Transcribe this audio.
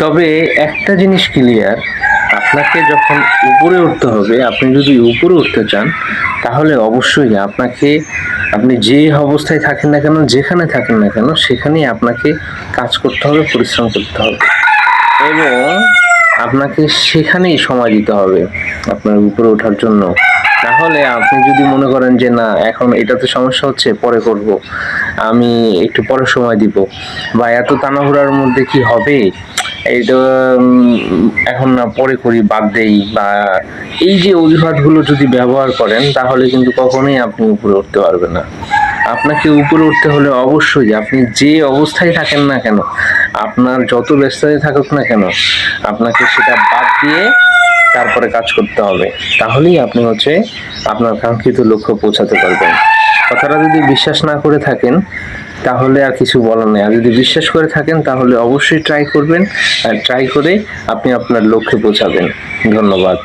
তবে একটা জিনিস ক্লিয়ার, আপনাকে যখন উপরে উঠতে হবে, আপনি যদি উপরে উঠতে চান, তাহলে অবশ্যই আপনি যে অবস্থায় থাকেন না কেন, যেখানে থাকেন না কেন, সেখানেই আপনাকে কাজ করতে হবে, পরিশ্রম করতে হবে এবং আপনাকে সেখানেই সময় দিতে হবে আপনার উপরে ওঠার জন্য। তাহলে আপনি যদি মনে করেন যে না, এখন এটাতে সমস্যা হচ্ছে, পরে করব, আমি একটু পরে সময় দিব, বা এত তাড়াহুড়ার মধ্যে কি হবে, এইটা এখন না, পরে করি, বাদ দেই, বা এই যে অজুহাতগুলো যদি ব্যবহার করেন, তাহলে কিন্তু কখনোই আপনি উপরে উঠতে পারবেন না। আপনাকে উপরে উঠতে হলে অবশ্যই আপনি যে অবস্থায় থাকেন না কেন, আপনার যত ব্যস্ততায় থাকুক না কেন, আপনাকে সেটা বাদ দিয়ে তারপরে কাজ করতে হবে। তাহলেই আপনি আপনার কাঙ্ক্ষিত লক্ষ্য পৌঁছাতে পারবেন। কথাটা যদি বিশ্বাস না করে থাকেন, তাহলে আর কিছু বলার নেই। আর যদি বিশ্বাস করে থাকেন, তাহলে অবশ্যই ট্রাই করবেন, আর ট্রাই করে আপনি আপনার লক্ষ্যে পৌঁছাবেন। ধন্যবাদ।